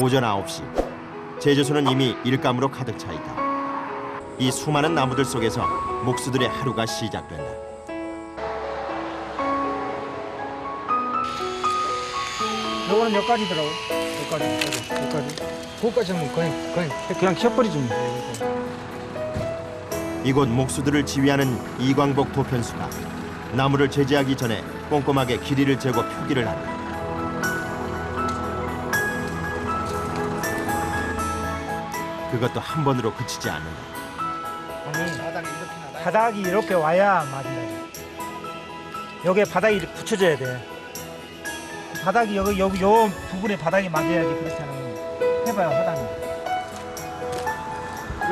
오전 9시. 제주소는 이미 일감으로 가득 차 있다. 이 수많은 나무들 속에서 목수들의 하루가 시작된다. 요거는 여기까지더라고. 여기까지. 그거까지 하면 그냥 키워버리지 뭐. 이곳 목수들을 지휘하는 이광복 도편수가 나무를 제지하기 전에 꼼꼼하게 길이를 재고 표기를 한다. 그것도 한 번으로 그치지 않는다. 아니, 바닥이 이렇게 와야 맞는다. 여기에 바닥이 이렇게 붙여져야 돼. 바닥이 여기 요 부분에 바닥이 맞아야지. 그렇지 않으면 해봐요, 하단이.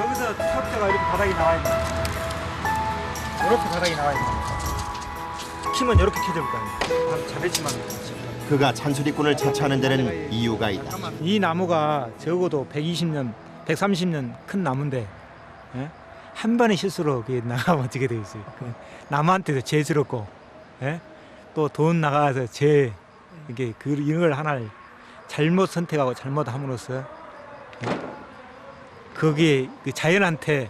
여기서 탑재가 이렇게 바닥이 나와야 돼. 이렇게 바닥이 나와야 돼. 키면 이렇게 켜질 거 아니야. 잘했지만. 그가 잔소리꾼을 자처하는 데는 이유가 있다. 이 나무가 적어도 120년, 130년 큰 나무인데, 예? 한 번의 실수로 그게 나가면 어떻게 되겠어요? 나무한테도 죄스럽고, 예? 또 돈 나가서 이게 이런 걸 하나를 잘못 선택하고 잘못함으로써, 예? 거기에 그 자연한테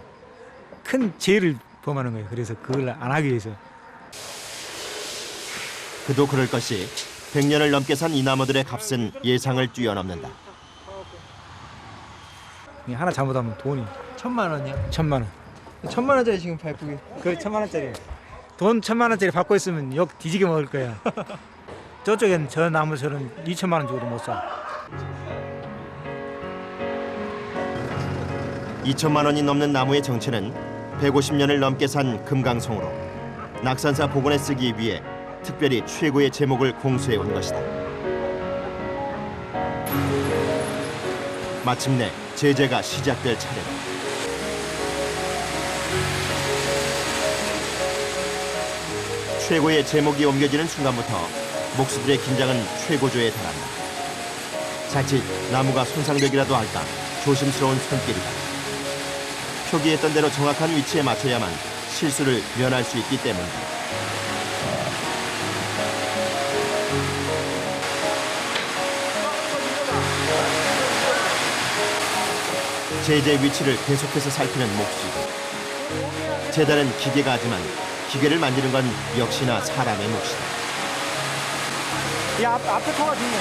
큰 죄를 범하는 거예요. 그래서 그걸 안 하기 위해서. 그도 그럴 것이 100년을 넘게 산 이 나무들의 값은 예상을 뛰어넘는다. 하나 잘못하면 돈이 1,000만 원이요? 1,000만 원. 1,000만 원짜리 지금 밟고 그 1,000만 원짜리. 돈 1,000만 원짜리 받고 있으면 욕 뒤지게 먹을 거야. 저쪽엔 저 나무처럼 2,000만 원 주고도 못 사. 2천만 원이 넘는 나무의 정체는 150년을 넘게 산 금강송으로 낙산사 복원에 쓰기 위해 특별히 최고의 제목을 공수해 온 것이다. 마침내 제재가 시작될 차례다. 최고의 제목이 옮겨지는 순간부터 목수들의 긴장은 최고조에 달한다. 자칫 나무가 손상되기라도 할까 조심스러운 손길이다. 표기했던 대로 정확한 위치에 맞춰야만 실수를 면할 수 있기 때문이다. 제재 위치를 계속해서 살피는 목수. 재단은 기계가 하지만 기계를 만지는 건 역시나 사람의 몫이다. 이 앞에 터가 중요해.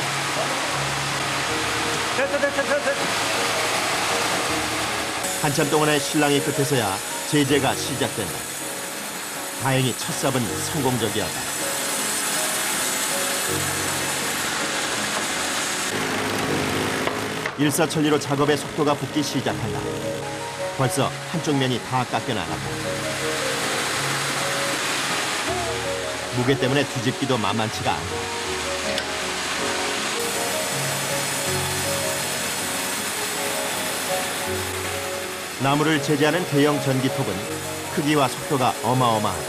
됐어. 한참 동안의 실랑이 끝에서야 제재가 시작된다. 다행히 첫 삽은 성공적이었다. 일사천리로 작업의 속도가 붙기 시작한다. 벌써 한쪽 면이 다 깎여나갔다. 무게 때문에 뒤집기도 만만치가 않다. 나무를 제재하는 대형 전기톱은 크기와 속도가 어마어마하다.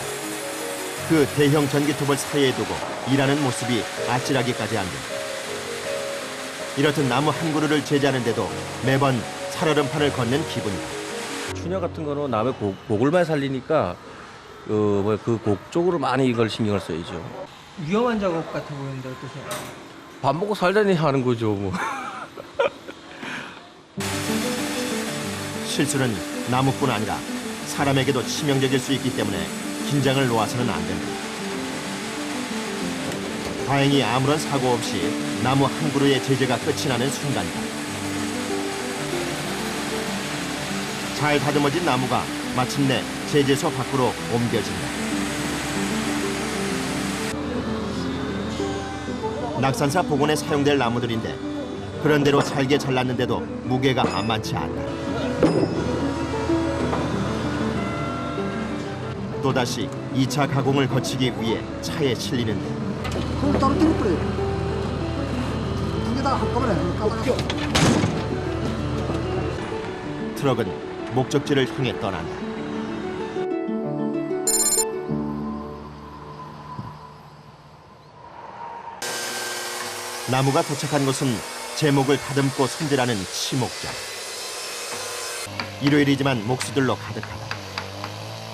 그 대형 전기톱을 사이에 두고 일하는 모습이 아찔하기까지 한다. 이렇듯 나무 한 그루를 제재하는데도 매번 살얼음판을 걷는 기분이다. 추녀 같은 거는 남의 곡을만 살리니까 그 곡 쪽으로 많이 이걸 신경을 써야죠. 위험한 작업 같아 보이는데 어떠세요? 밥 먹고 살자니 하는 거죠 뭐. 실수는 나무뿐 아니라 사람에게도 치명적일 수 있기 때문에 긴장을 놓아서는 안 된다. 다행히 아무런 사고 없이 나무 한 그루의 제재가 끝이 나는 순간이다. 잘 다듬어진 나무가 마침내 제재소 밖으로 옮겨진다. 낙산사 복원에 사용될 나무들인데 그런대로 잘게 잘랐는데도 무게가 만만치 않다. 또다시 2차 가공을 거치기 위해 차에 실리는데 그걸 따로 띄고 뿌려요. 두 개 다 한꺼번에 까다로워. 트럭은 목적지를 향해 떠난다. 나무가 도착한 곳은 제목을 다듬고 손질하는 치목장. 일요일이지만 목수들로 가득하다.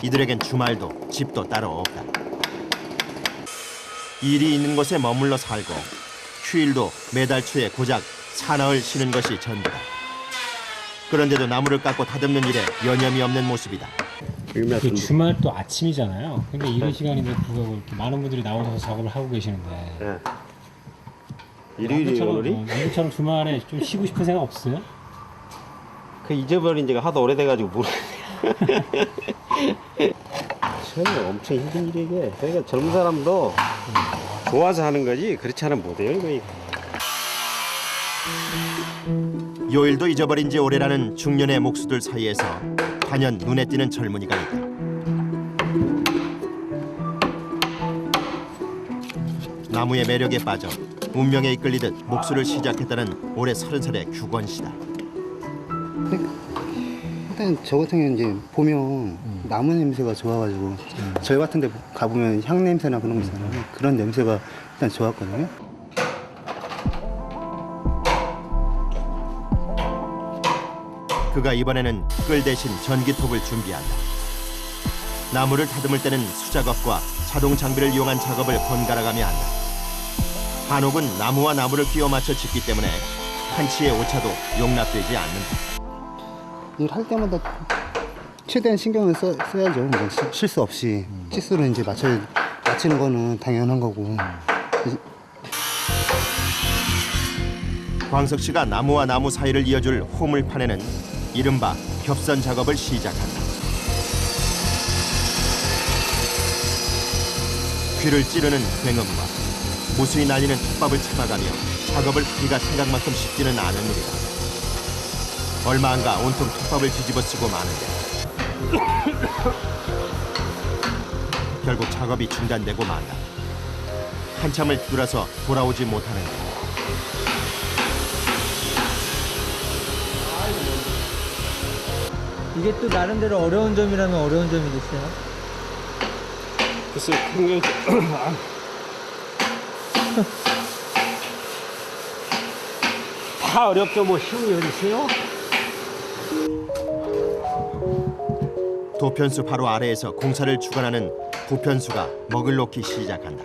이들에겐 주말도 집도 따로 없다. 일이 있는 곳에 머물러 살고 휴일도 매달 초에 고작 사나흘 쉬는 것이 전부다. 그런데도 나무를 깎고 다듬는 일에 여념이 없는 모습이다. 그 주말 또 아침이잖아요. 근데 이런 시간인데 불구하고 이렇게 많은 분들이 나오셔서 작업을 하고 계시는데 네. 일요일이 오늘이? 한국처럼 주말에 좀 쉬고 싶은 생각 없어요? 그 잊어버린 지가 하도 오래돼가지고 모르겠네요. 처음에 엄청 힘든 일이 이게. 그러니까 젊은 사람도 좋아서 하는 거지 그렇지 않으면 못해요 이거. 요일도 잊어버린 지 오래라는 중년의 목수들 사이에서 단연 눈에 띄는 젊은이가 있다. 나무의 매력에 빠져 운명에 이끌리듯 목수를 시작했다는 올해 30살의 규건 씨다. 일단 저 같은 경우는 이제 보면 나무 냄새가 좋아가지고 저희 같은 데 가보면 향 냄새나 그런 거 있잖아요. 그런 냄새가 일단 좋았거든요. 그가 이번에는 끌 대신 전기톱을 준비한다. 나무를 다듬을 때는 수작업과 자동 장비를 이용한 작업을 번갈아가며 한다. 한옥은 나무와 나무를 끼워 맞춰 짓기 때문에 한치의 오차도 용납되지 않는다. 일할 때마다 최대한 신경을 써야죠. 뭐 실수 없이 치수를 이제 맞추는 거는 당연한 거고. 광석 씨가 나무와 나무 사이를 이어줄 호물판에는 이른바 겹선 작업을 시작한다. 귀를 찌르는 굉음과 무수히 날리는 톱밥을 참아가며 작업을 하기가 생각만큼 쉽지는 않은 일이다. 얼마 안가 온통 톱밥을 뒤집어 쓰고 마는데 결국 작업이 중단되고 만다. 한참을 뒤돌아서 돌아오지 못하는데 이게 또 나름대로 어려운 점이라면 어려운 점이 있어요. 글쎄 큰 거. 다 어렵죠. 뭐 쉬운 게 어디 있어요? 도편수 바로 아래에서 공사를 주관하는 부편수가 먹을 놓기 시작한다.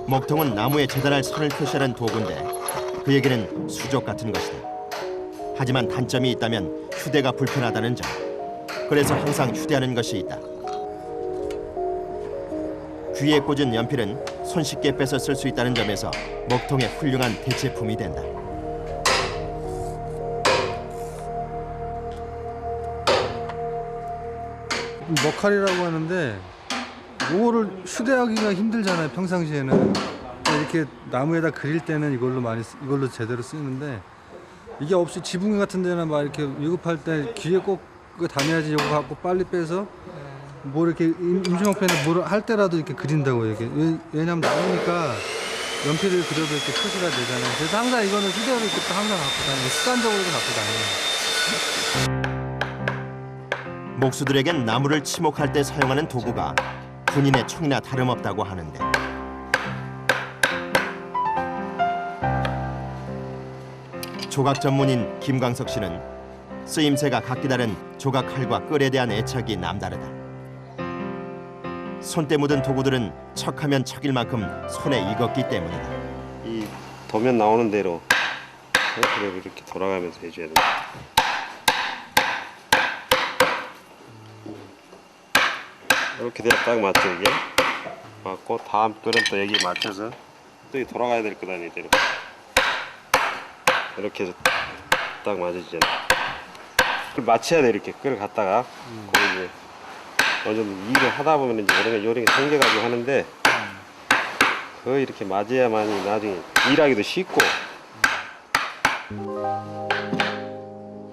먹통은 나무에 재단할 선을 표시하는 도구인데 그에게는 수족 같은 것이다. 하지만 단점이 있다면 휴대가 불편하다는 점. 그래서 항상 휴대하는 것이 있다. 귀에 꽂은 연필은 손쉽게 빼서 쓸 수 있다는 점에서 먹통의 훌륭한 대체품이 된다. 먹칼이라고 하는데 요거를 휴대하기가 힘들잖아요. 평상시에는 이렇게 나무에다 그릴 때는 이걸로 제대로 쓰는데 이게 없이 지붕 같은 데나 막 이렇게 위급할 때 귀에 꼭 그거 다녀야지 이거 갖고 빨리 빼서 뭐 이렇게 임시방편에 뭘 할 때라도 이렇게 그린다고 이게 왜냐면 나무니까 연필을 그려도 이렇게 표시가 되잖아요. 그래서 항상 이거는 휴대로 이렇게 항상 갖고 다니고 습관적으로 갖고 다녀요. 목수들에겐 나무를 치목할 때 사용하는 도구가 군인의 총이나 다름없다고 하는데 조각 전문인 김광석 씨는 쓰임새가 각기 다른 조각 칼과 끌에 대한 애착이 남다르다. 손때 묻은 도구들은 척하면 척일 만큼 손에 익었기 때문이다. 이 도면 나오는 대로 이렇게 돌아가면서 해줘야 돼. 이렇게 돼야 딱 맞죠 이게. 맞고 다음 끈은 또 여기 맞춰서 또 돌아가야 될 거 아니에요. 이렇게 해서 딱 맞아지잖아. 그걸 맞춰야 돼 이렇게 끈을 갖다가. 그 이제 어느 정도 일을 하다 보면 이제 요령이 생겨가지고 하는데 그 이렇게 맞아야만이 나중에 일하기도 쉽고.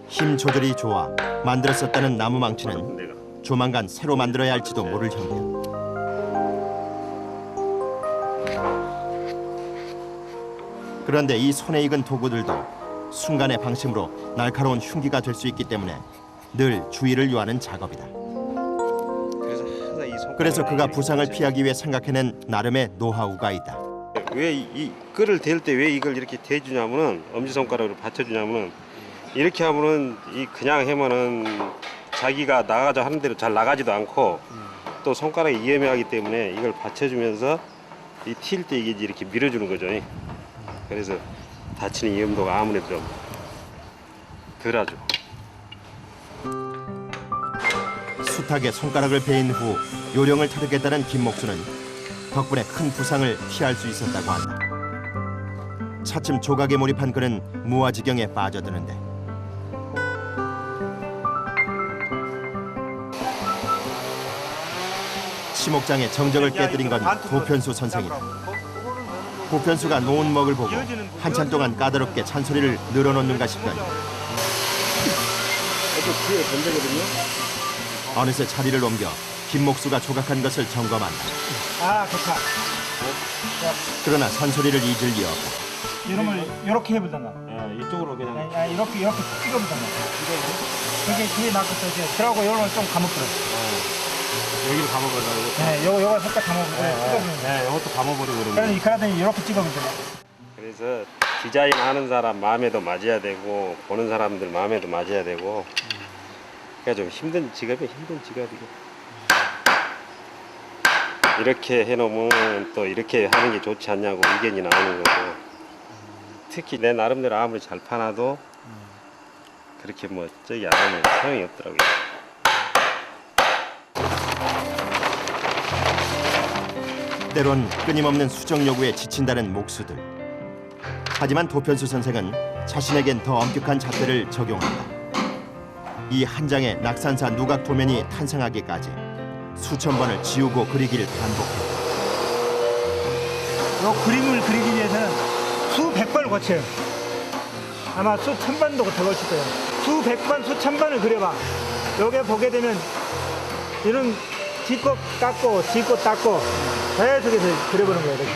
힘 조절이 좋아 만들어 썼다는 나무 망치는 조만간 새로 만들어야 할지도 모를 형편. 그런데 이 손에 익은 도구들도 순간의 방심으로 날카로운 흉기가 될 수 있기 때문에 늘 주의를 요하는 작업이다. 그래서 그가 부상을 피하기 위해 생각해낸 나름의 노하우가 있다. 왜 이 끌을 댈 때 왜 이걸 이렇게 대주냐면은 엄지손가락으로 받쳐주냐면은 이렇게 하면은 이 그냥 하면은 자기가 나가자 하는 대로 잘 나가지도 않고 또 손가락이 위험하기 때문에 이걸 받쳐주면서 이 튈 때 이게 이렇게 밀어주는 거죠. 그래서 다치는 위험도가 아무래도 좀 덜하죠. 숱하게 손가락을 베인 후 요령을 터득했다는 김목수는 덕분에 큰 부상을 피할 수 있었다고 한다. 차츰 조각에 몰입한 그는 무아지경에 빠져드는데 치목장의 정적을 깨뜨린 건 도편수 선생이다. 도편수가 놓은 먹을 보고 한참 동안 까다롭게 잔소리를 늘어놓는가 싶더니 어느새 자리를 옮겨 김목수가 조각한 것을 점검한다. 아, 좋다. 그러나 잔소리를 잊을 리 없다. 이름을 이렇게 해보던가. 이쪽으로 그냥 이렇게 찍어보던가. 이게 뒤에 놔뒀어. 이제 들어가고 이걸 좀 감아버려. 여기를 감아버리고. 네, 요거 살짝 감아버려. 찍어보면. 네, 이것도 감아버리고 그러면 그러더니 이렇게 찍으면 돼. 그래서 디자인 하는 사람 마음에도 맞아야 되고 보는 사람들 마음에도 맞아야 되고 그러니까 좀 힘든 직업이 힘든 직업이고 이렇게 해놓으면 또 이렇게 하는 게 좋지 않냐고 의견이 나오는 거고 특히 내 나름대로 아무리 잘 파놔도 그렇게 뭐 저기 안 하면 소용이 없더라고요. 때론 끊임없는 수정 요구에 지친다는 목수들. 하지만 도편수 선생은 자신에겐 더 엄격한 잣대를 적용한다. 이 한 장의 낙산사 누각 도면이 탄생하기까지 수천 번을 지우고 그리기를 반복했다. 이 그림을 그리기 위해서는 수백 번을 거쳐요. 아마 수천 번도 더 걸칠 거예요. 수백 번, 수천 번을 그려봐. 여기 보게 되면 이런 짚고 깎고 짚고 닦고 계속해서 그려보는 거예요. 이렇게.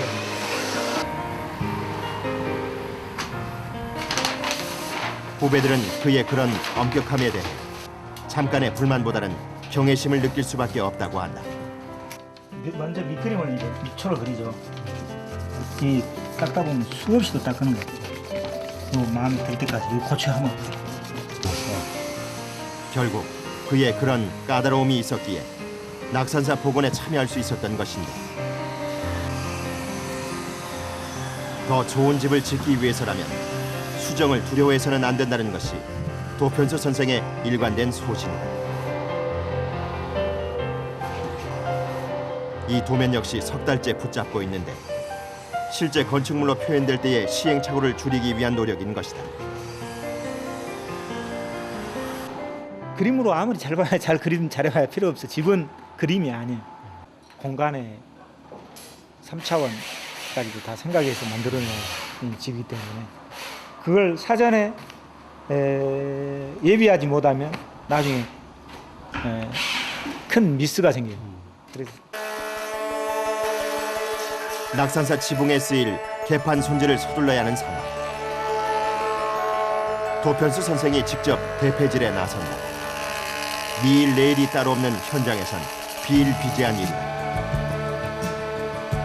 후배들은 그의 그런 엄격함에 대해 잠깐의 불만보다는 경외심을 느낄 수밖에 없다고 한다. 먼저 밑그림을 이제 밑초를 그리죠. 이 깎다 보면 수없이도 닦는 거예요. 요 마음에 들 때까지 요 고쳐하면 결국 그의 그런 까다로움이 있었기에 낙산사 복원에 참여할 수 있었던 것인데 더 좋은 집을 짓기 위해서라면 수정을 두려워해서는 안 된다는 것이 도편수 선생의 일관된 소신이다. 이 도면 역시 석 달째 붙잡고 있는데 실제 건축물로 표현될 때의 시행착오를 줄이기 위한 노력인 것이다. 그림으로 아무리 잘 그림 잘해봐야 필요 없어. 집은 그림이 아니에요. 공간의 3차원까지도 다 생각해서 만들어낸 집이기 때문에 그걸 사전에 예비하지 못하면 나중에 큰 미스가 생겨요. 그래서 낙산사 지붕에 쓰일 개판 손질을 서둘러야 하는 상황. 도편수 선생이 직접 대패질에 나선다. 미일 내일이 따로 없는 현장에선 비일비재한 일이다.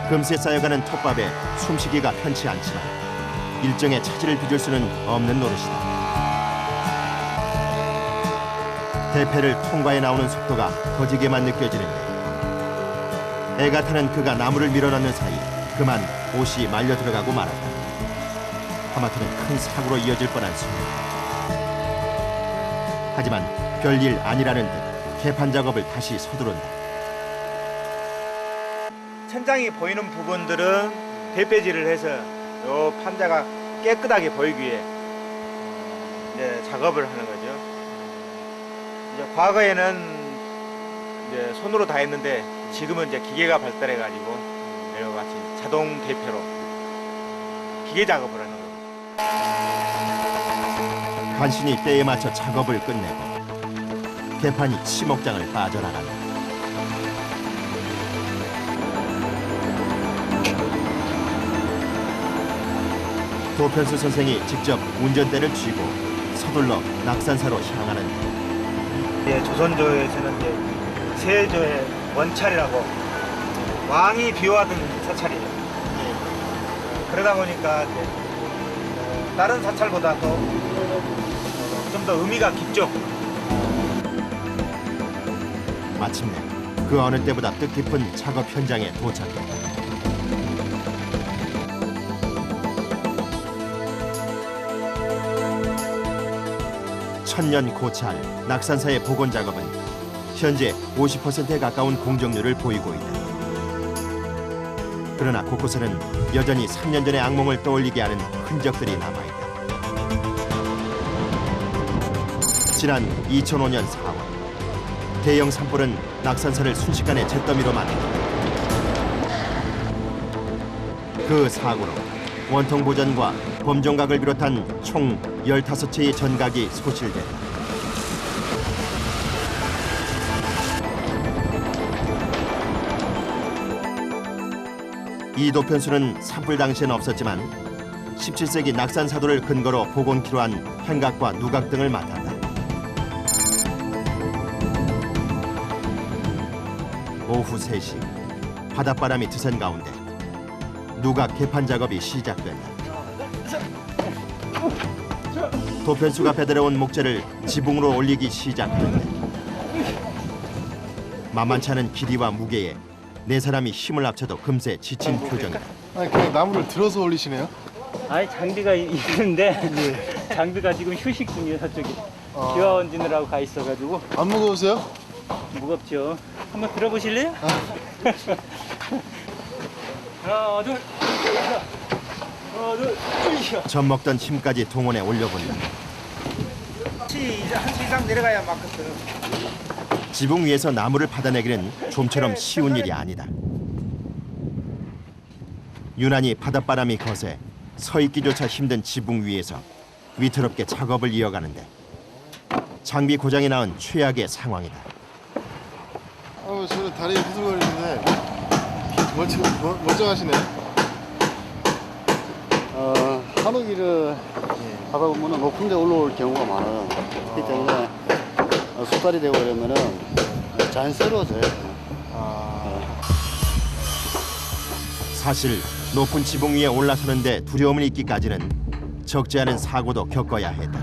금세 쌓여가는 톱밥에 숨쉬기가 편치 않지만 일정에 차질을 빚을 수는 없는 노릇이다. 대패를 통과해 나오는 속도가 더디게만 느껴지는데 애가 타는 그가 나무를 밀어넣는 사이 그만 옷이 말려 들어가고 말았다. 하마터면 큰 사고로 이어질 뻔한 순간. 하지만 별일 아니라는 듯 개판 작업을 다시 서두른다. 천장이 보이는 부분들은 대패질을 해서 요 판자가 깨끗하게 보이기 위해 이제 작업을 하는 거죠. 이제 과거에는 이제 손으로 다 했는데 지금은 이제 기계가 발달해 가지고 이와 같이 자동 대패로 기계 작업을 하는 거예요. 간신히 때에 맞춰 작업을 끝내고 개판이 치목장을 빠져나간다. 도편수 선생이 직접 운전대를 쥐고 서둘러 낙산사로 향하는데 조선조에서는 이제 세조의 원찰이라고 왕이 비호하던 사찰이에요. 그러다 보니까 이제 다른 사찰보다도 좀 더 의미가 깊죠. 마침내 그 어느 때보다 뜻깊은 작업 현장에 도착했다. 천년 고찰 낙산사의 복원 작업은 현재 50%에 가까운 공정률을 보이고 있다. 그러나 곳곳에는 여전히 3년 전의 악몽을 떠올리게 하는 흔적들이 남아있다. 지난 2005년 4월 대형 산불은 낙산사를 순식간에 잿더미로 만들었다. 그 사고로 원통 보전과 범종각을 비롯한 총 15채의 전각이 소실됐다. 이 도편수는 산불 당시엔 없었지만 17세기 낙산 사도를 근거로 복원키로 한 행각과 누각 등을 맡았다. 오후 3시 바닷바람이 드센 가운데 누각 개판 작업이 시작된다. 도편수가 배달해온 목재를 지붕으로 올리기 시작하는데 만만치 않은 길이와 무게에 네 사람이 힘을 합쳐도 금세 지친 표정이다. 아니 그냥 나무를 들어서 올리시네요? 아니 장비가 있는데 장비가 지금 휴식 중이에요. 저쪽에 기와 얹느라고 가 있어가지고. 안 무거우세요? 무겁죠. 한번 들어보실래요? 하나 둘 젖 먹던 힘까지 동원해 올려본다. 한 수 이상 내려가야 맞거든. 지붕 위에서 나무를 받아내기는 좀처럼 쉬운 일이 아니다. 유난히 바닷바람이 거세 서 있기조차 힘든 지붕 위에서 위태롭게 작업을 이어가는데 장비 고장이 나은 최악의 상황이다. 저는 다리 후들거리는데 멀쩡하시네. 하루 일을 하다 보면 높은 데 올라올 경우가 많아요. 그렇기 때문에 숙달이 되고 그러면은 자연스러워져요. 사실 높은 지붕 위에 올라서는데 두려움을 잊기까지는 적지 않은 사고도 겪어야 했다.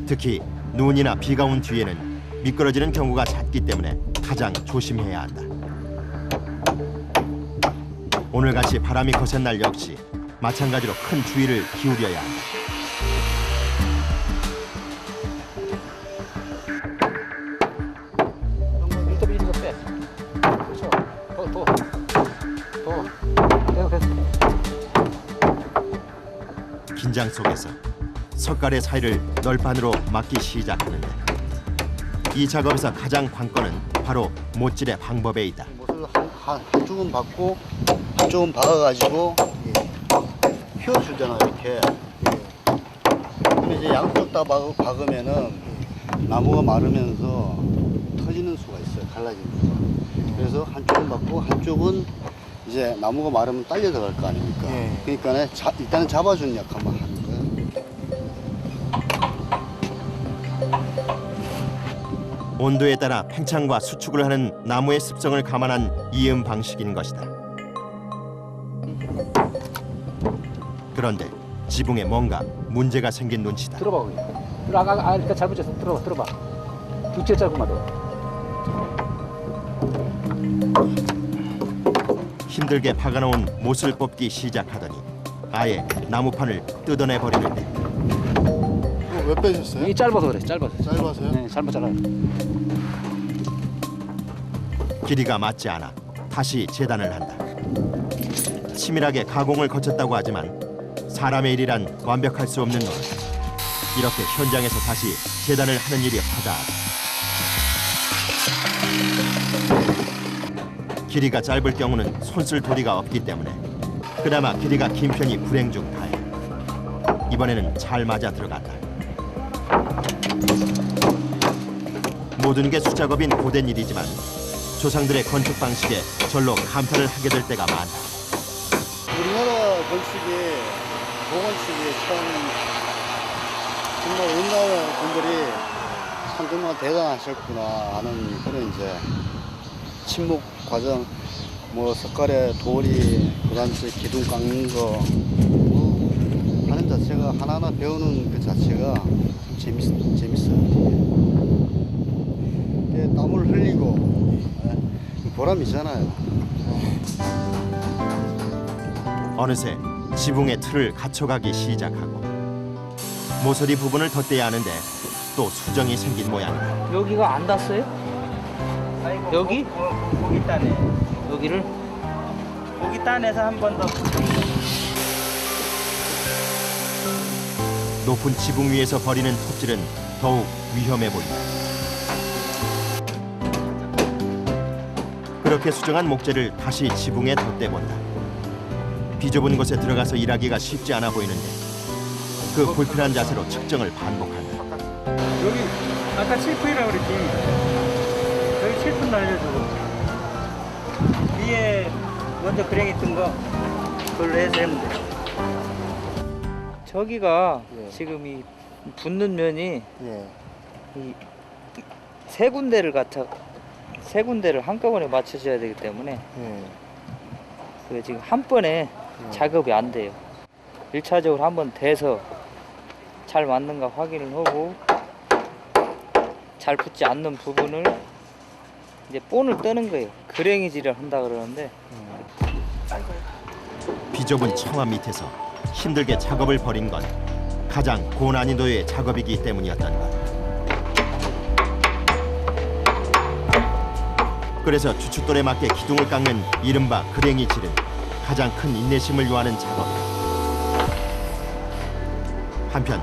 특히 눈이나 비가 온 뒤에는 미끄러지는 경우가 잦기 때문에 가장 조심해야 한다. 오늘같이 바람이 거센 날 역시 마찬가지로 큰 주의를 기울여야 한다. 긴장 속에서 석갈의 사이를 널판으로 막기 시작하는데 이 작업에서 가장 관건은 바로 못질의 방법에 있다. 못을 한쪽은 박고 한쪽은 박아가지고 휘어주잖아 이렇게. 그럼 이제 양쪽 다 박으면은 나무가 마르면서 터지는 수가 있어요. 갈라지는 수가. 그래서 한쪽은 박고 한쪽은 이제 나무가 마르면 딸려 들어갈 거 아닙니까? 그러니까 일단은 잡아주는 역할만 하는 거예요. 온도에 따라 팽창과 수축을 하는 나무의 습성을 감안한 이음 방식인 것이다. 그런데 지붕에 뭔가 문제가 생긴 눈치다. 들어봐 거기. 일단 잘못했어. 들어봐. 두째 짧구만 너. 힘들게 박아놓은 못을 뽑기 시작하더니 아예 나무판을 뜯어내 버리는데 왜 빼셨어요? 이 짧아서 그래. 짧아서요? 네, 잘못 잘라요. 길이가 맞지 않아 다시 재단을 한다. 치밀하게 가공을 거쳤다고 하지만 사람의 일이란 완벽할 수 없는 노릇. 이렇게 현장에서 다시 재단을 하는 일이 허다하다. 길이가 짧을 경우는 손쓸 도리가 없기 때문에 그나마 길이가 긴 편이 불행 중 다행. 이번에는 잘 맞아 들어갔다. 모든 게 수작업인 고된 일이지만 조상들의 건축 방식에 절로 감탄을 하게 될 때가 많다. 우리나라 건축이 보건축이 정말 옛날 분들이 참 정말 대단하셨구나 하는 그런 이제 침묵 과정, 뭐 석가래 도리, 그다음에 기둥 깎는 거 하는 자체가 하나하나 배우는 그 자체가 재밌어요. 땀을 흘리고 보람이잖아요. 어느새 지붕의 틀을 갖춰가기 시작하고 모서리 부분을 덧대야 하는데 또 수정이 생긴 모양이다. 여기가 안 닿았어요? 여기? 고기 따네. 여기를? 고기 따내서 한 번 더. 높은 지붕 위에서 벌이는 톱질은 더욱 위험해 보인다. 그렇게 수정한 목재를 다시 지붕에 덧대본다. 비좁은 곳에 들어가서 일하기가 쉽지 않아 보이는데 그 불편한 자세로 측정을 반복한다. 여기 아까 7분이라고 그랬지. 여기 7분 날려주고 위에 먼저 그랭이 뜬 거 그걸로 해서 하면 돼. 저기가 지금 이 붙는 면이 이 세 군데를 한꺼번에 맞춰줘야 되기 때문에 그 지금 한 번에 작업이 안 돼요. 1차적으로 한번 대서 잘 맞는가 확인을 하고 잘 붙지 않는 부분을 이제 본을 뜨는 거예요. 그랭이질을 한다 그러는데 비좁은 청와 밑에서 힘들게 작업을 벌인 건 가장 고난이도의 작업이기 때문이었던 것. 그래서 주춧돌에 맞게 기둥을 깎는 이른바 그랭이질은 가장 큰 인내심을 요하는 작업이다. 한편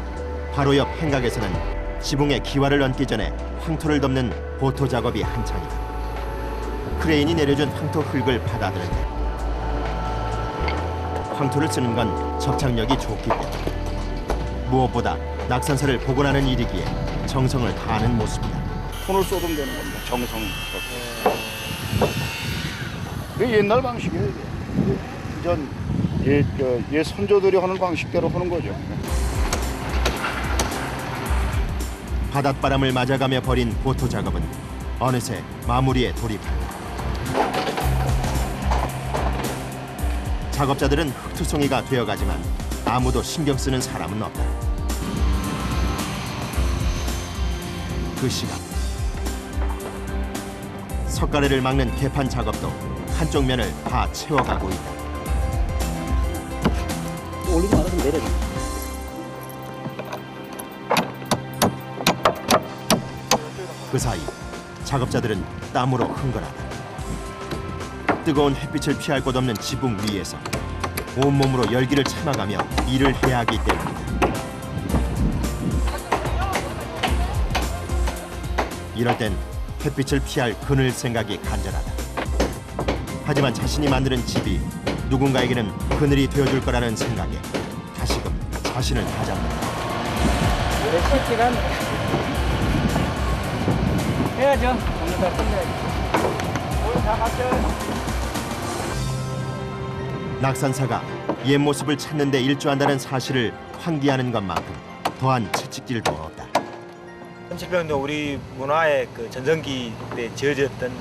바로 옆 행각에서는 지붕에 기와를 얹기 전에 황토를 덮는 보토 작업이 한창이다. 크레인이 내려준 황토 흙을 받아들인다. 황토를 쓰는 건 접착력이 좋기 때문에 무엇보다 낙산사를 복원하는 일이기에 정성을 다하는 모습이다. 손을 쏟으면 되는 겁니다. 정성. 그게 옛날 방식이에요. 이게. 옛 선조들이 하는 방식대로 하는 거죠. 바닷바람을 맞아가며 벌인 보토 작업은 어느새 마무리에 돌입한다. 작업자들은 흙투성이가 되어가지만 아무도 신경 쓰는 사람은 없다. 그 시간 석가래를 막는 개판 작업도 한쪽 면을 다 채워가고 있다. 올리지 말아서 내려줘. 그 사이 작업자들은 땀으로 흥건하다. 뜨거운 햇빛을 피할 곳 없는 지붕 위에서 온몸으로 열기를 참아가며 일을 해야 하기 때문이다. 이럴 땐 햇빛을 피할 그늘 생각이 간절하다. 하지만 자신이 만드는 집이 누군가에게는 그늘이 되어줄 거라는 생각에 다시금 자신을 다잡는다. 시간 해야죠. 오늘 다 끝내야지. 오늘 다 맞죠. 낙산사가 옛 모습을 찾는 데 일조한다는 사실을 환기하는 것만큼 더한 채찍질도 없다. 천칠병도 우리 문화의 그 전성기 때 지어졌던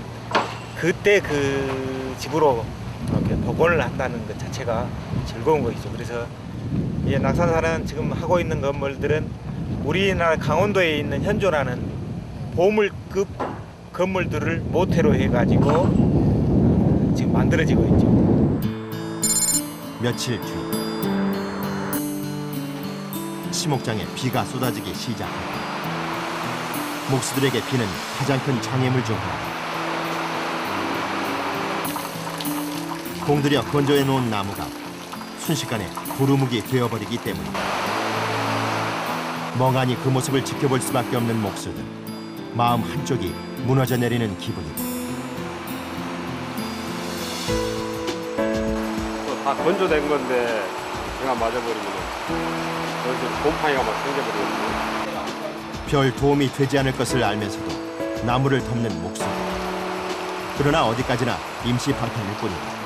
그때 그 집으로 이렇게 복원을 한다는 것 자체가 즐거운 것이죠. 그래서 이 낙산사는 지금 하고 있는 건물들은 우리나라 강원도에 있는 현존하는 보물급 건물들을 모태로 해가지고 지금 만들어지고 있죠. 며칠 뒤 시목장에 비가 쏟아지기 시작한다. 목수들에게 비는 가장 큰 장애물 중 하나다. 공들여 건조해 놓은 나무가 순식간에 도루묵이 되어버리기 때문이다. 멍하니 그 모습을 지켜볼 수밖에 없는 목수들. 마음 한쪽이 무너져 내리는 기분이다. 다 건조된 건데 제가 맞아버리면 여기서 곰팡이가 막 생겨버리거든요. 별 도움이 되지 않을 것을 알면서도 나무를 덮는 목수들. 그러나 어디까지나 임시 방편일 뿐이다.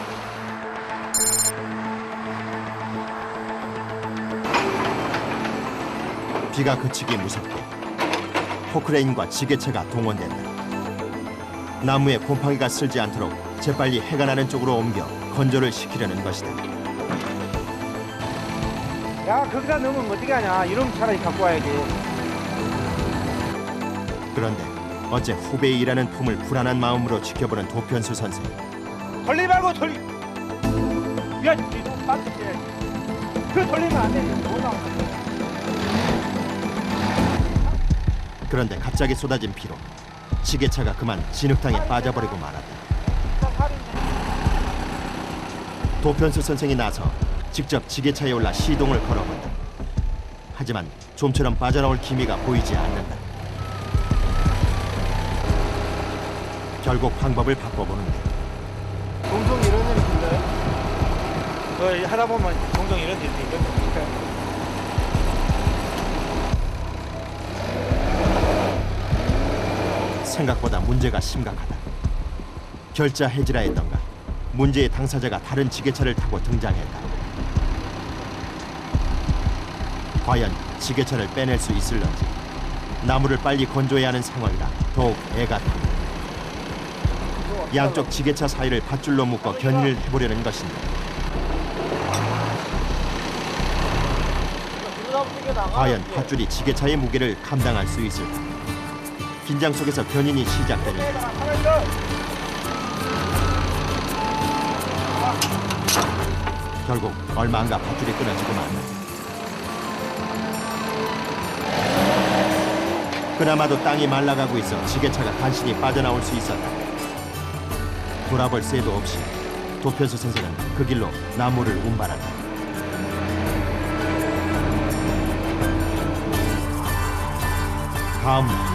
비가 그치기 무섭게 포크레인과 지게차가 동원된다. 나무에 곰팡이가 쓸지 않도록 재빨리 해가 나는 쪽으로 옮겨 건조를 시키려는 것이다. 야, 거기다 넣으면 어떻게 하냐. 이러면 차라리 갖고 와야지. 그런데 어째 후배의 일하는 품을 불안한 마음으로 지켜보는 도편수 선생. 돌리지 말고 돌리. 야, 빠졌어야지. 그 돌리면 안 돼. 못 나와. 그런데 갑자기 쏟아진 비로 지게차가 그만 진흙탕에 빠져버리고 말았다. 도편수 선생이 나서 직접 지게차에 올라 시동을 걸어본다. 하지만 좀처럼 빠져나올 기미가 보이지 않는다. 결국 방법을 바꿔보는데 종종 이런 일이 있나요? 하다 보면 종종 이런 일이 있거든요. 생각보다 문제가 심각하다. 결자 해지라 했던가 문제의 당사자가 다른 지게차를 타고 등장했다. 과연 지게차를 빼낼 수 있을런지 나무를 빨리 건조해야 하는 상황이라 더욱 애가 탑니다. 양쪽 지게차 사이를 밧줄로 묶어 견인을 해보려는 것인데 과연 밧줄이 지게차의 무게를 감당할 수 있을까? 긴장 속에서 견인이 시작되는데 결국 얼마 안가 밧줄이 끊어지고 말다. 그나마도 땅이 말라가고 있어 지게차가 간신히 빠져나올 수 있었다. 돌아볼 새도 없이 도편수 선생은 그 길로 나무를 운반한다. 다음 날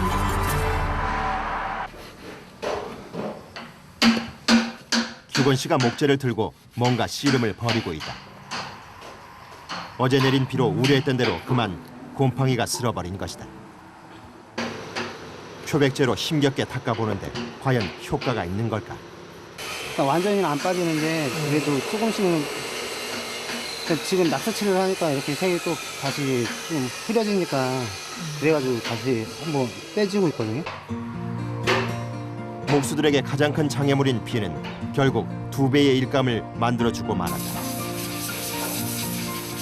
규건 씨가 목재를 들고 뭔가 씨름을 벌이고 있다. 어제 내린 비로 우려했던 대로 그만 곰팡이가 쓸어버린 것이다. 표백제로 힘겹게 닦아보는데 과연 효과가 있는 걸까? 완전히는 안 빠지는데 그래도 조금씩은 지금 낙서칠을 하니까 이렇게 색이 또 다시 좀 흐려지니까 그래가지고 다시 한번 빼지고 있거든요. 목수들에게 가장 큰 장애물인 비는 결국 2배의 일감을 만들어주고 말았다.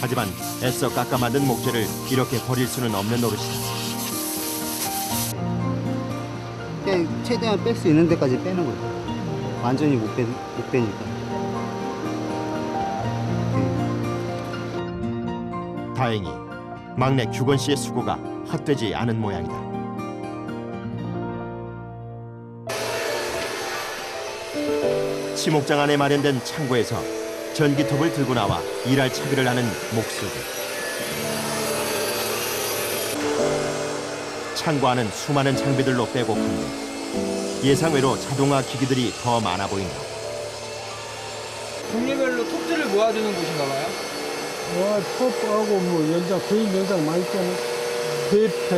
하지만 애써 깎아 만든 목재를 이렇게 버릴 수는 없는 노릇이다. 최대한 뺄 수 있는 데까지 빼는 거죠. 완전히 못 빼니까. 다행히 막내 규건 씨의 수고가 헛되지 않은 모양이다. 치목장 안에 마련된 창고에서 전기톱을 들고 나와 일할 차비를 하는 목수들. 창고 안은 수많은 장비들로 빼곡한데 예상외로 자동화 기기들이 더 많아 보인다. 종류별로 톱들을 모아두는 곳인가 봐요? 톱하고 뭐 연장, 개인 연장 많이 있잖아. 대패,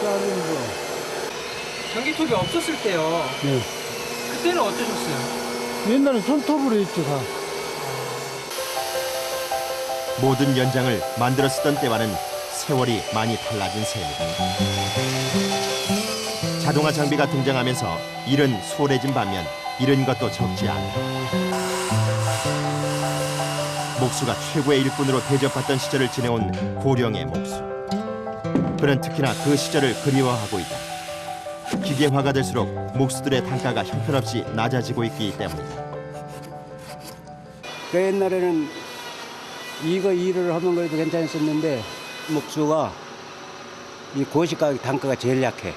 다른 거. 전기톱이 없었을 때요. 네. 그때는 어떠셨어요? 옛날에 손톱으로 했죠, 다. 모든 연장을 만들어 쓰던 때와는 세월이 많이 달라진 셈이다. 자동화 장비가 등장하면서 일은 수월해진 반면 잃은 것도 적지 않다. 목수가 최고의 일꾼으로 대접받던 시절을 지내온 고령의 목수. 그는 특히나 그 시절을 그리워하고 있다. 기계화가 될수록 목수들의 단가가 형편없이 낮아지고 있기 때문이다. 그 옛날에는 이거 일을 하는 거에도 괜찮았었는데 목수가 이 고시가격 단가가 제일 약해.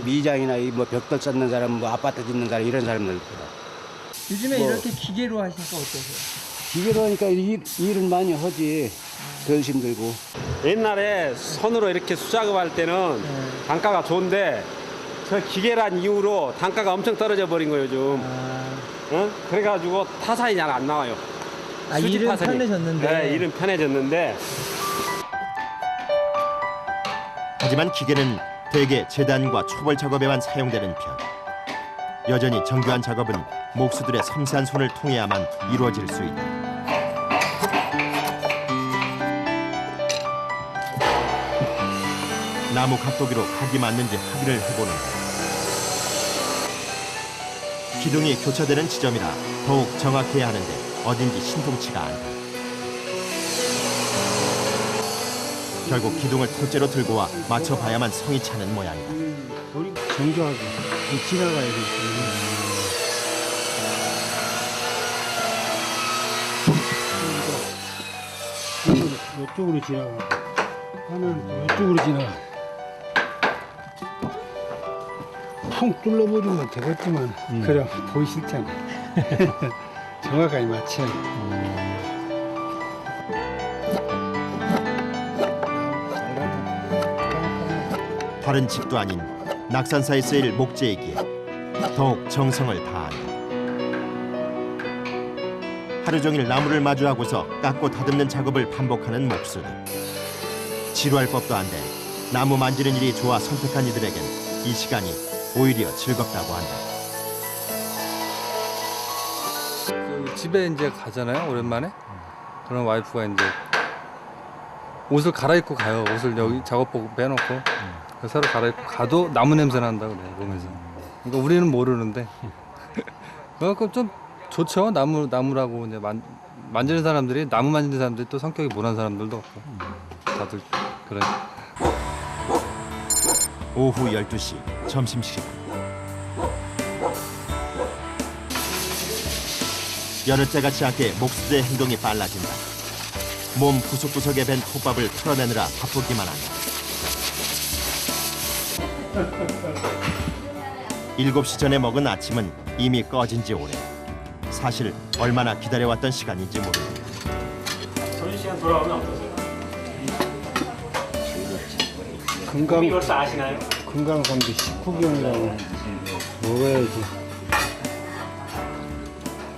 미장이나 뭐 벽돌 쌓는 사람, 뭐 아파트 짓는 사람 이런 사람들보다. 요즘에 이렇게 기계로 하시니까 어떠세요? 기계로 하니까 일은 많이 하지. 덜 힘들고. 옛날에 손으로 이렇게 수작업할 때는 단가가 좋은데 저 기계란 이후로 단가가 엄청 떨어져 버린 거예요 요즘. 그래가지고 타산이 잘 안 나와요. 일은 타산이. 편해졌는데. 네, 일은 편해졌는데. 하지만 기계는 대개 재단과 초벌 작업에만 사용되는 편. 여전히 정교한 작업은 목수들의 섬세한 손을 통해야만 이루어질 수 있다. 나무 각도기로 각이 맞는지 확인을 해보는다. 기둥이 교차되는 지점이라 더욱 정확해야 하는데 어딘지 신통치가 않다. 결국 기둥을 통째로 들고 와 맞춰봐야만 성이 차는 모양이다. 정교하게 지나가야 되기 때문에. 이쪽으로 지나가고 하나는 이쪽으로 지나가. 통 뚫어버리면 되겠지만 그래 보이실 테니 정확하게 맞춰. 다른 집도 아닌 낙산사에 쓰일 목재이기에 더욱 정성을 다한다. 하루 종일 나무를 마주하고서 깎고 다듬는 작업을 반복하는 목수들. 지루할 법도 한데 나무 만지는 일이 좋아 선택한 이들에겐 이 시간이 오히려 즐겁다고 한다. 그 집에 이제 가잖아요, 오랜만에. 그럼 와이프가 이제 옷을 갈아입고 가요. 옷을 여기 작업복 빼놓고 새로 갈아입고 가도 나무 냄새 난다 그래 보면서. 그러니까 우리는 모르는데. 그좀 좋죠. 나무라고 이제 만지는 사람들이, 나무 만지는 사람들이 또 성격이 모난 사람들도 없고 다들 그래. 오후 12시 점심시간. 여느 때 같지 않게 목수들의 행동이 빨라진다. 몸 구석구석에 밴 톱밥을 털어내느라 바쁘기만 한다. 7시 전에 먹은 아침은 이미 꺼진 지 오래. 사실 얼마나 기다려왔던 시간인지 모른다. 점심시간 돌아오면 어떠세요? 건강 벌써 아시나요? 건강검진 식후경이라고 먹어야지.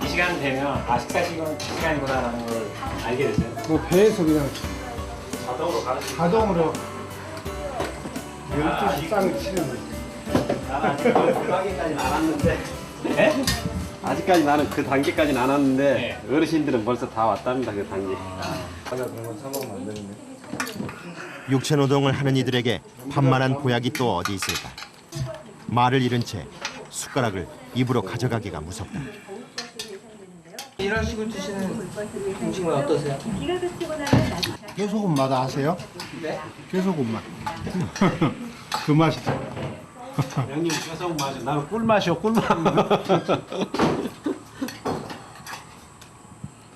이 시간 되면 식사 시간이구나라는 걸 알게 되세요? 뭐 배에서 그냥 자동으로 가는 자동으로 12시 쌍 치는 거지. 나는 아직 그 단계까지는 안 왔는데. 네? 아직까지 나는 그 단계까지는 안 왔는데 어르신들은 벌써 다 왔답니다, 그 단계. 그런 건 사먹으면 안 되는데. 육체노동을 하는 이들에게 반만한 보약이 또 어디 있을까? 말을 잃은 채 숟가락을 입으로 가져가기가 무섭다. 일하시고 드시는 음식은 어떠세요? 깨소금 맛 아세요? 네? 깨소금 맛. 그 맛이죠. 형님 계속 맞아. 나는 꿀맛이요, 꿀맛.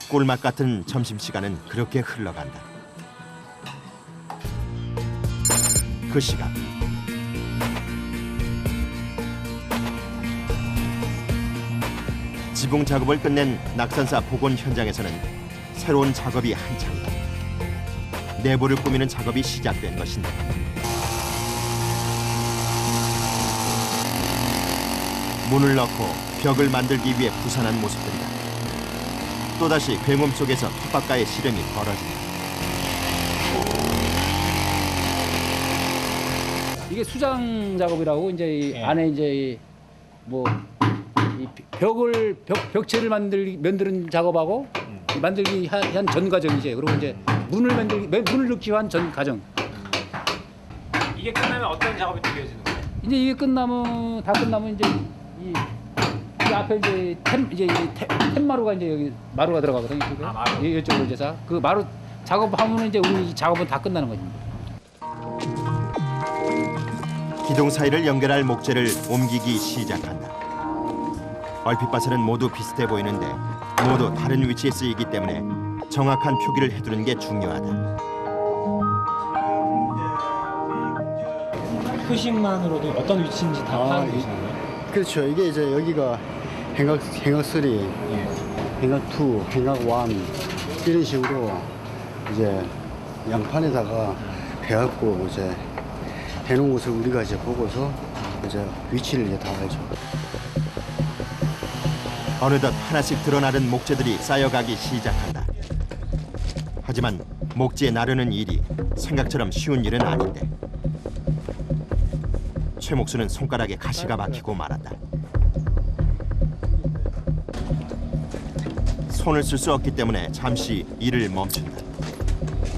꿀맛 같은 점심시간은 그렇게 흘러간다. 그 시간. 지붕 작업을 끝낸 낙산사 복원 현장에서는 새로운 작업이 한창이다. 내부를 꾸미는 작업이 시작된 것인데 문을 넣고 벽을 만들기 위해 부산한 모습들이다. 또다시 굉음 속에서 톱밥과의 씨름이 벌어진다. 이게 수장 작업이라고 이제 이 안에 이제 뭐 이 벽체를 만드는 작업하고 만들기 한 전 과정이지. 그리고 이제 문을 넣기 위한 전 과정. 이게 끝나면 어떤 작업이 또 이어지는 거예요? 이제 이게 다 끝나면 이제 이 앞에 이제 템마루가 이제 여기 마루가 들어가거든요. 마루. 이쪽으로 이제 그 마루 작업하면 이제 우리 작업은 다 끝나는 거지. 기둥 사이를 연결할 목재를 옮기기 시작한다. 얼핏 봐서는 모두 비슷해 보이는데 모두 다른 위치에 쓰이기 때문에 정확한 표기를 해두는 게 중요하다. 표식만으로도 어떤 위치인지 다 파악이 되시나요? 그렇죠. 이게 이제 여기가 행각 3, 행각 2, 행각 1 이런 식으로 이제 양판에다가 해갖고 이제 해놓은 것을 우리가 이제 보고서 이제 위치를 이제 다 알죠. 어느덧 하나씩 드러나는 목재들이 쌓여가기 시작한다. 하지만 목재 나르는 일이 생각처럼 쉬운 일은 아닌데 최 목수는 손가락에 가시가 박히고 말았다. 손을 쓸 수 없기 때문에 잠시 일을 멈춘다.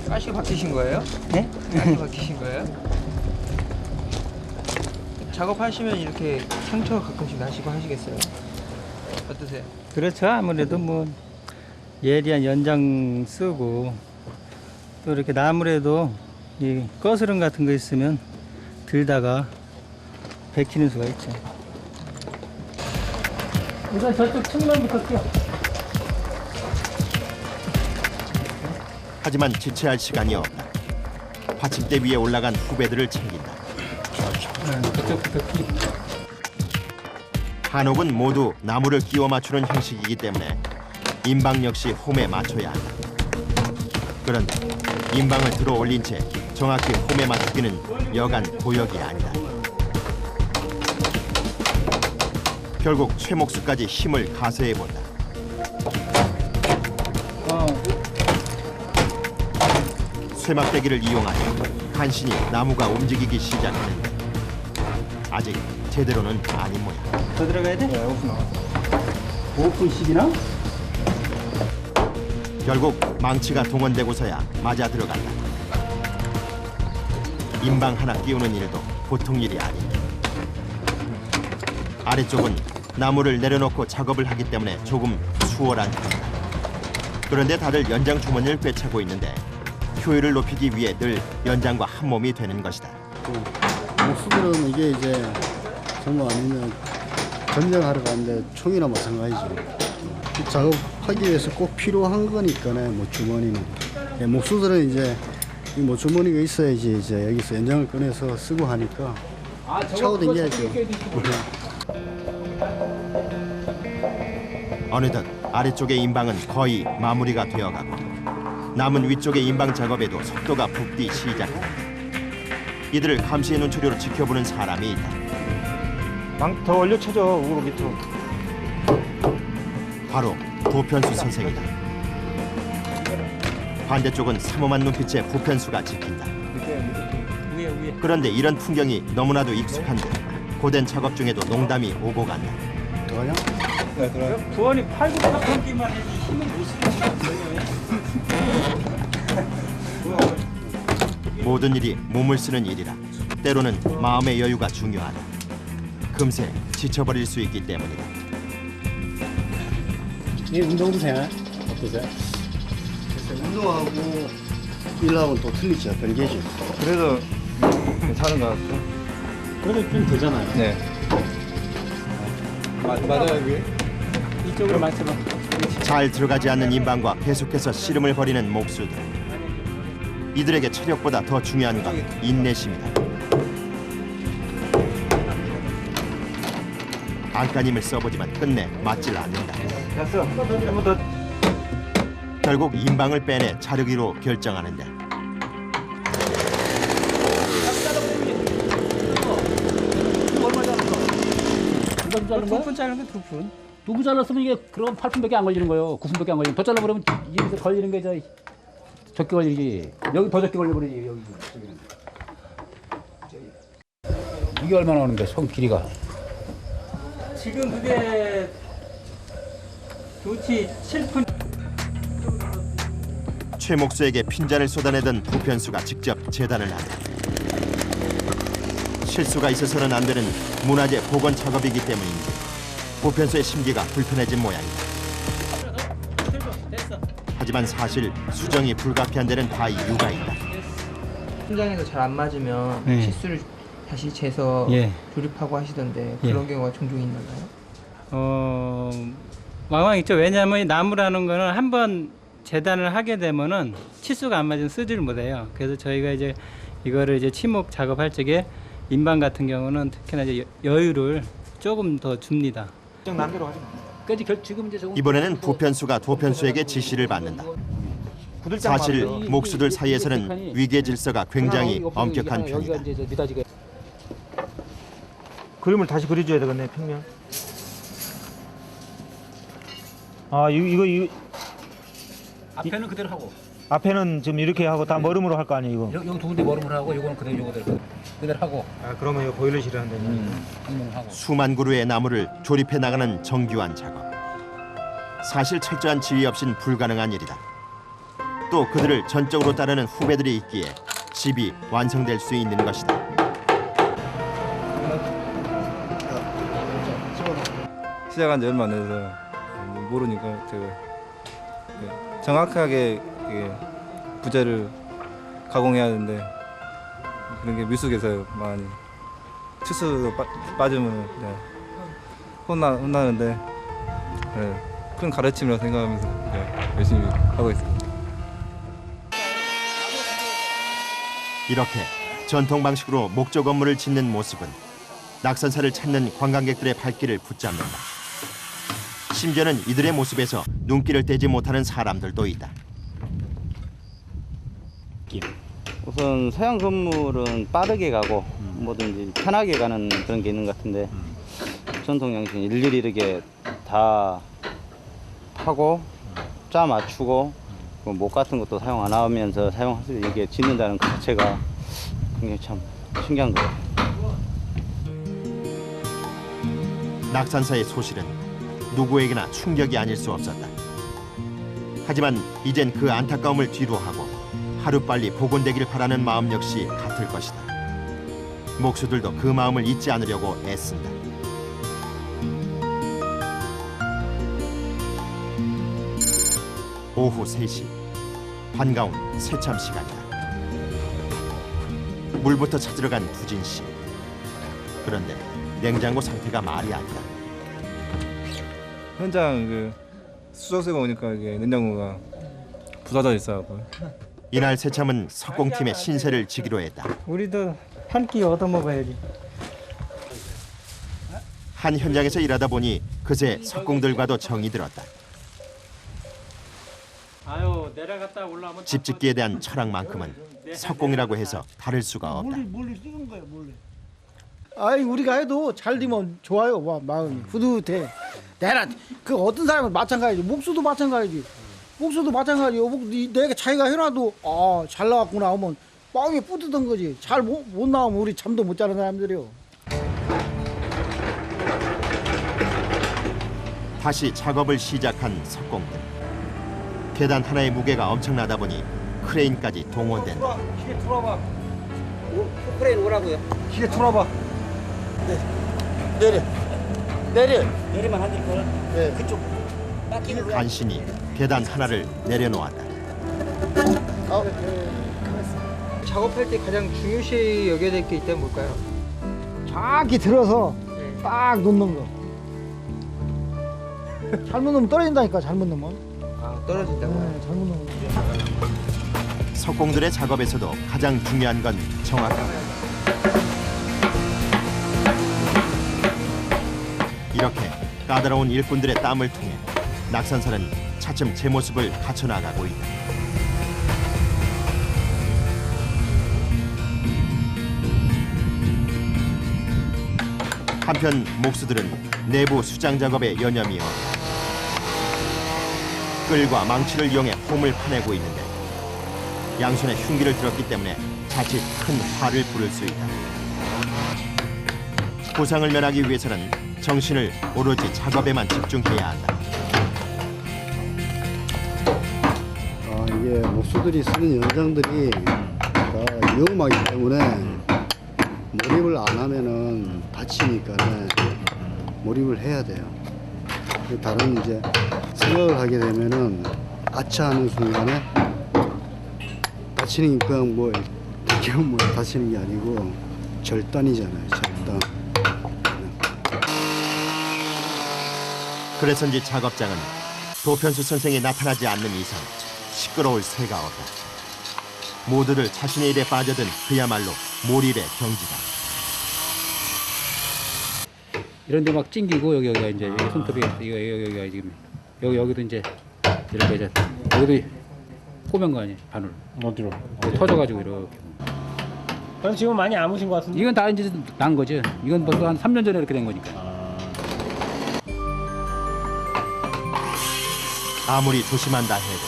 가시 박히신 거예요? 네? 가시 박히신 거예요? 작업하시면 이렇게 상처가 가끔씩 나시고 하시겠어요? 어떠세요? 그렇죠. 아무래도 뭐 예리한 연장 쓰고 또 이렇게 나무래도 이 거스름 같은 거 있으면 들다가 베끼는 수가 있죠. 우선 저쪽 측면부터 뛰어. 하지만 지체할 시간이 없다. 받침대 위에 올라간 후배들을 챙긴다. 그쪽부터 뛰어. 한옥은 모두 나무를 끼워 맞추는 형식이기 때문에 인방 역시 홈에 맞춰야 한다. 그런데 인방을 들어 올린 채 정확히 홈에 맞추기는 여간 고역이 아니다. 결국 최목수까지 힘을 가서해 본다. 쇠막대기를 이용하여 간신히 나무가 움직이기 시작하는데 아직 제대로는 아닌 모양. 더 들어가야 돼? 네, 5분씩이나? 결국 망치가 동원되고서야 맞아 들어간다. 인방 하나 끼우는 일도 보통 일이 아니다. 아래쪽은 나무를 내려놓고 작업을 하기 때문에 조금 수월한 편이다. 그런데 다들 연장 주머니를 꿰차고 있는데 효율을 높이기 위해 늘 연장과 한 몸이 되는 것이다. 목수들은 이게 이제 정말 아니면 전쟁하러 가는데 총이나 마찬가지죠. 작업하기 위해서 꼭 필요한 거니까네, 뭐 주머니는. 예, 목수들은 이제 이 뭐 주머니가 있어야지 이제 여기서 연장을 꺼내서 쓰고 하니까 차고 댕겨야죠. 어느덧 아래쪽의 인방은 거의 마무리가 되어가고 남은 위쪽의 인방 작업에도 속도가 붙기 시작한다. 이들을 감시의 눈초리로 지켜보는 사람이 있다. 더 올려쳐줘, 우로 밑으로. 바로 부편수 선생이다. 반대쪽은 삼엄한 눈빛의 부편수가 지킨다. 그런데 이런 풍경이 너무나도 익숙한 듯 고된 작업 중에도 농담이 오고 간다. 들어가냐? 네, 들어가요. 부원이 팔고 탁하기만 해도 힘을 못 쓰는 거예요. 모든 일이 몸을 쓰는 일이라 때로는 마음의 여유가 중요하다. 금세 지쳐버릴 수 있기 때문이다. 이 운동도 되나? 어떠세요? 운동하고 일하고는 또 틀리죠. 별개죠. 그래도 괜찮은 것 같아요. 그래도 좀 되잖아요. 네. 맞아요, 그게? 이쪽으로 맞춰봐. 잘 들어가지 않는 인방과 계속해서 씨름을 벌이는 목수들. 이들에게 체력보다 더 중요한 건 인내심이다. 안간힘을 써보지만 끝내 맞질 않는다. 됐어. 한번 더. 결국 인방을 빼내 자르기로 결정하는데 얼마 잘랐어? 두 자른 거야? 2분 자른 거 2분. 2분 잘랐으면 이게 그럼 8분밖에 안 걸리는 거예요. 9분밖에 안 걸리는. 더 잘라버리면 여기서 걸리는 게 적게 걸리지. 여기 더 적게 걸려버리지. 여기. 이게 얼마나 오는데 손 길이가? 지금 그게 도치 7분. 최 목수에게 핀잔을 쏟아내던 부편수가 직접 재단을 한다. 실수가 있어서는 안 되는 문화재 복원 작업이기 때문인지 부편수의 심기가 불편해진 모양이다. 하지만 사실 수정이 불가피한 데는 다 이유가 있다. 현장에서 잘 안 맞으면 네. 치수를 다시 재서 예. 조립하고 하시던데 예. 그런 경우가 종종 있나요? 왕왕 있죠. 왜냐하면 이 나무라는 거는 한번 재단을 하게 되면은 치수가 안 맞으면 쓰지를 못해요. 그래서 저희가 이제 이거를 이제 치목 작업할 적에 인방 같은 경우는 특히나 이제 여유를 조금 더 줍니다. 남대로 하지 마. 지금 이제 이번에는 부편수가 도편수에게 지시를 받는다. 사실 목수들 사이에서는 위계 질서가 굉장히 엄격한 편이다. 그림을 다시 그려줘야 되겠네, 평면. 아, 이거 앞에는 그대로 하고 앞에는 지금 이렇게 하고 다 머름으로 할 거 아니에요, 이거. 여기 두 군데 머름을 하고 이거는 그대로 하고. 아, 그러면 이거 보일러실에 한다. 하고. 수만 그루의 나무를 조립해 나가는 정교한 작업. 사실 철저한 지휘 없인 불가능한 일이다. 또 그들을 전적으로 따르는 후배들이 있기에 집이 완성될 수 있는 것이다. 시작한 지 얼마 안 돼서 모르니까 제가 정확하게 부재를 가공해야 하는데 그런 게 미숙해서 많이 치수 빠지면 혼나는데 큰 가르침이라고 생각하면서 열심히 하고 있습니다. 이렇게 전통 방식으로 목조 건물을 짓는 모습은 낙산사를 찾는 관광객들의 발길을 붙잡는다. 심지어는 이들의 모습에서 눈길을 떼지 못하는 사람들도 있다. 우선 서양 건물은 빠르게 가고 뭐든지 편하게 가는 그런 게 있는 것 같은데 전통 양식은 일일이 이렇게 다 타고 짜 맞추고 목 같은 것도 사용 안 하면서 사용할 수 있게 짓는다는 것 자체가 굉장히 참 신기한 것 같아요. 낙산사의 소실은 누구에게나 충격이 아닐 수 없었다. 하지만 이젠 그 안타까움을 뒤로하고 하루빨리 복원되기를 바라는 마음 역시 같을 것이다. 목수들도 그 마음을 잊지 않으려고 애쓴다. 오후 3시, 반가운 새참 시간이다. 물부터 찾으러 간 부진 씨. 그런데 냉장고 상태가 말이 아니다. 현장 그 수저새가 오니까 이게 냉장고가 부서져 있어갖고. 이날 새참은 석공팀의 신세를 지기로 했다. 우리도 한 끼 얻어 먹어야지. 한 현장에서 일하다 보니 그새 석공들과도 정이 들었다. 아유 내려갔다 올라오면 집짓기에 대한 철학만큼은 석공이라고 해서 다를 수가 없다. 몰래 찍은 거야 몰래. 아이 우리가 해도 잘 되면 좋아요. 와 마음이 뿌듯해. 내가 그 어떤 사람은 마찬가지지. 목수도 마찬가지지. 목수도 마찬가지요. 내가 자기가 해놔도 잘 나왔구나 하면 마음이 뿌듯한 거지. 잘 못 나오면 우리 잠도 못 자는 사람들이요. 다시 작업을 시작한 석공들. 계단 하나의 무게가 엄청나다 보니 크레인까지 동원된다. 기계 틀어봐. 크레인 오라고요. 기계 틀어봐. 내리면 안 될 거야. 네. 그쪽. 간신히 계단 하나를 내려놓았다. 작업할 때 가장 중요시 여겨야 될 게 있다면 뭘까요? 정확히 들어서 딱 놓는 거. 잘못 놓으면 떨어진다니까. 잘못 놓으면. 떨어진다고? 네, 잘못 놓으면. 석공들의 작업에서도 가장 중요한 건 정확함. 이렇게 까다로운 일꾼들의 땀을 통해 낙산사는 차츰 제 모습을 갖춰나가고 있다. 한편 목수들은 내부 수장 작업에 여념이 없다. 끌과 망치를 이용해 홈을 파내고 있는데 양손에 흉기를 들었기 때문에 자칫 큰 화를 부를 수 있다. 부상을 면하기 위해서는 정신을 오로지 작업에만 집중해야 한다. 이게 목수들이 쓰는 연장들이 다 위험하기 때문에 몰입을 안 하면은 다치니까 몰입을 해야 돼요. 다른 이제 생각을 하게 되면은 아차하는 순간에 다치는 게 그냥 뭐 다치는 게 아니고 절단이잖아요. 절단. 그래서인지 작업장은 도편수 선생이 나타나지 않는 이상 시끄러울 새가 없다. 모두들 자신의 일에 빠져든 그야말로 몰입의 경지다. 이런데 막 찡기고 여기가 이제 여기 손톱이 여기가 지금 여기도 이제 이렇게 이제 여기도 꼬맨 거 아니에요 바늘. 어디로? 터져가지고 이렇게. 그럼 지금 많이 아무신 것 같은데? 이건 다 이제 난 거죠. 이건 벌써 한 3년 전에 이렇게 된 거니까. 아무리 조심한다 해도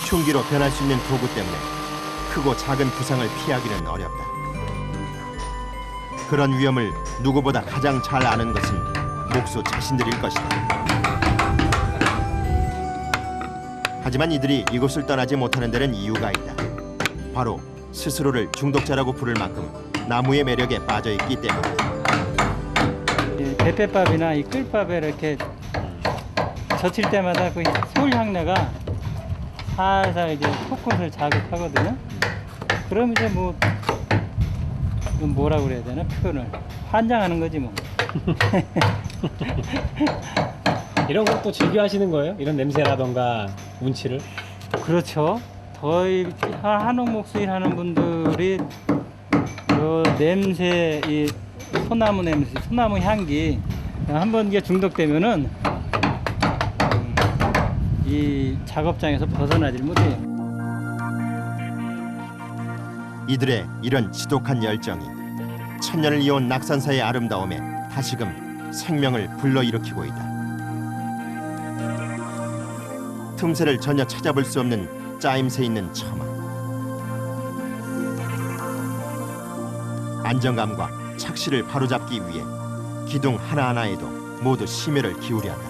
흉기로 변할 수 있는 도구 때문에 크고 작은 부상을 피하기는 어렵다. 그런 위험을 누구보다 가장 잘 아는 것은 목수 자신들일 것이다. 하지만 이들이 이곳을 떠나지 못하는 데는 이유가 있다. 바로 스스로를 중독자라고 부를 만큼 나무의 매력에 빠져 있기 때문이다. 대패밥이나 이 끌밥에 이렇게 젖힐 때마다 그 솔 향내가 살살 이제 코끝을 자극하거든요. 그럼 이제 뭐라고 그래야 되나 표현을 환장하는 거지 뭐. 이런 것도 즐겨 하시는 거예요? 이런 냄새라던가 운치를? 그렇죠. 저희 한옥 목수일 하는 분들이 그 냄새, 이 소나무 냄새, 소나무 향기 한번 이게 중독되면은 이 작업장에서 벗어나질 못해요. 이들의 이런 지독한 열정이 천년을 이어온 낙산사의 아름다움에 다시금 생명을 불러일으키고 있다. 틈새를 전혀 찾아볼 수 없는 짜임새 있는 처마. 안정감과 착시를 바로잡기 위해 기둥 하나하나에도 모두 심혈을 기울여 한다.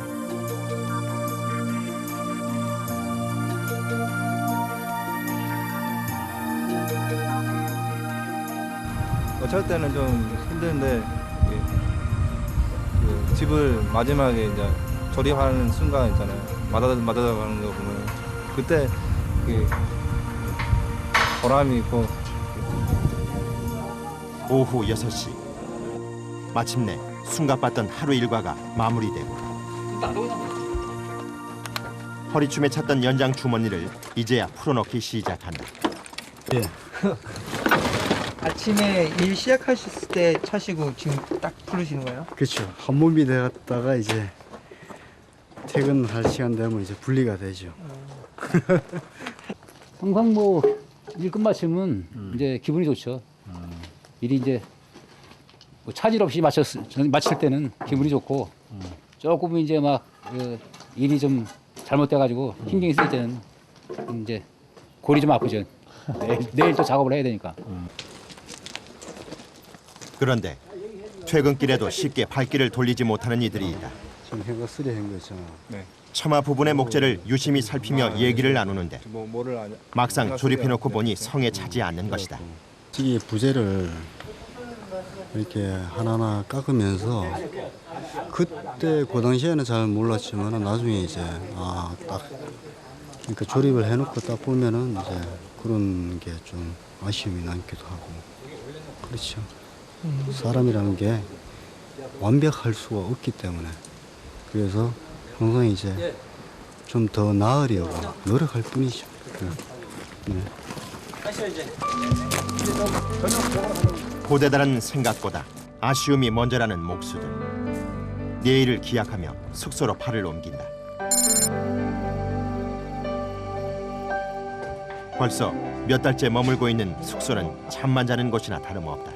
어쩔 때는 좀 힘든데 그 집을 마지막에 이제 조립하는 순간 있잖아요. 맞아가는 거 보면 그때 보람이 있고. 오후 6시 마침내 숨가빴던 하루 일과가 마무리되고 허리춤에 찼던 연장 주머니를 이제야 풀어넣기 시작한다. 예. 아침에 일 시작하셨을 때 차시고 지금 딱 풀으시는 거예요? 그렇죠. 한 몸이 되었다가 이제 퇴근할 시간 되면 이제 분리가 되죠. 항상 뭐 일 끝마치면 이제 기분이 좋죠. 일이 이제 뭐 차질 없이 마칠 때는 기분이 좋고 조금 이제 막 일이 좀 잘못돼가지고 신경이 쓸 때는 이제 골이 좀 아프죠. 내일 또 작업을 해야 되니까. 그런데 퇴근길에도 쉽게 발길을 돌리지 못하는 이들이 있다. 지금 해가 쓰려한 거죠. 네. 처마 부분의 목재를 유심히 살피며 얘기를 나누는데 막상 조립해놓고 보니 성에 차지 않는 것이다. 이 부재를 이렇게 하나하나 깎으면서 그때 그 당시에는 잘 몰랐지만 나중에 이제 딱 그러니까 조립을 해놓고 딱 보면은 이제 그런 게 좀 아쉬움이 남기도 하고 그렇죠. 사람이라는 게 완벽할 수가 없기 때문에 그래서 항상 이제 좀 더 나으려고 노력할 뿐이죠. 네. 고대다른 생각보다 아쉬움이 먼저라는 목수들. 내일을 기약하며 숙소로 발을 옮긴다. 벌써 몇 달째 머물고 있는 숙소는 잠만 자는 곳이나 다름없다.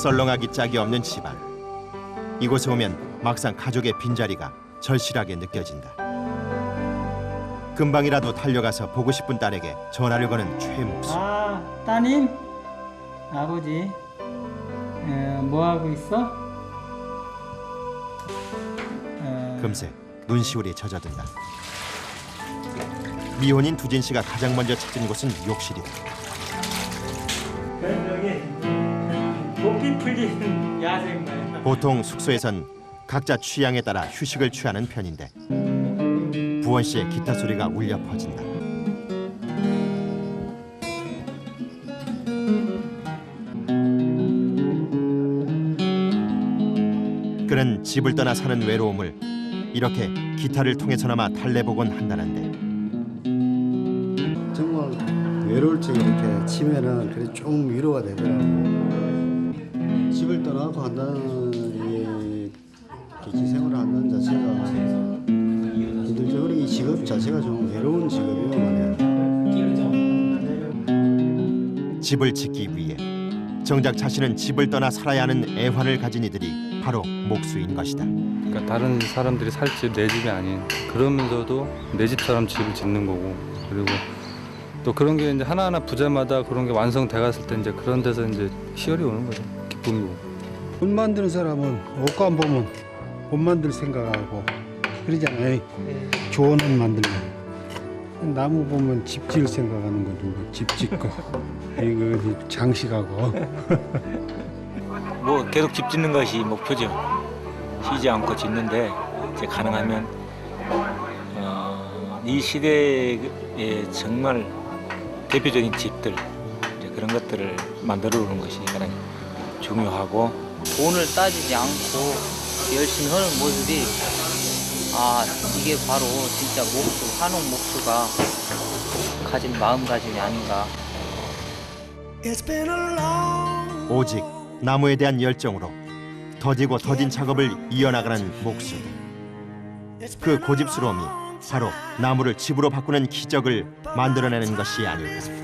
썰렁하기 짝이 없는 집안. 이곳에 오면 막상 가족의 빈자리가 절실하게 느껴진다. 금방이라도 달려가서 보고 싶은 딸에게 전화를 거는 최 목수. 따님, 아버지, 뭐 하고 있어? 금세 눈시울이 젖어든다. 미혼인 두진 씨가 가장 먼저 찾은 곳은 욕실이다. 목이 풀리는 야생마야. 보통 숙소에선 각자 취향에 따라 휴식을 취하는 편인데 부원 씨의 기타 소리가 울려 퍼진다. 그는 집을 떠나 사는 외로움을 이렇게 기타를 통해서나마 달래보곤 한다는데 정말 외로울 적에 이렇게 치면은 그래 좀 위로가 되더라고. 집을 떠나고 한다는 이 기생활을 한다는 자체가 힘들죠. 그리고 이 직업 자체가 좀 외로운 직업이에요, 말이야. 집을 짓기 위해 정작 자신은 집을 떠나 살아야 하는 애환을 가진 이들이 바로 목수인 것이다. 그러니까 다른 사람들이 살 집 내 집이 아닌 그러면서도 내 집처럼 집을 짓는 거고 그리고 또 그런 게 이제 하나하나 부자마다 그런 게 완성돼 갔을 때 이제 그런 데서 이제 희열이 오는 거죠. 기쁨이고. 옷 만드는 사람은 옷감 보면 옷 만들 생각하고 그러잖아요. 좋은 옷 만들면 나무 보면 집 지을 생각하는 거죠. 집 짓고 이거 장식하고. 뭐 계속 집 짓는 것이 목표죠. 쉬지 않고 짓는데 이제 가능하면 이 시대에 정말 대표적인 집들 이제 그런 것들을 만들어 오는 것이 가장 중요하고 돈을 따지지 않고 열심히 하는 모습이 이게 바로 진짜 목수, 한옥 목수가 가진 마음가짐이 아닌가. 오직 나무에 대한 열정으로 더디고 더딘 작업을 이어나가는 목수. 그 고집스러움이 바로 나무를 집으로 바꾸는 기적을 만들어내는 것이 아닐까.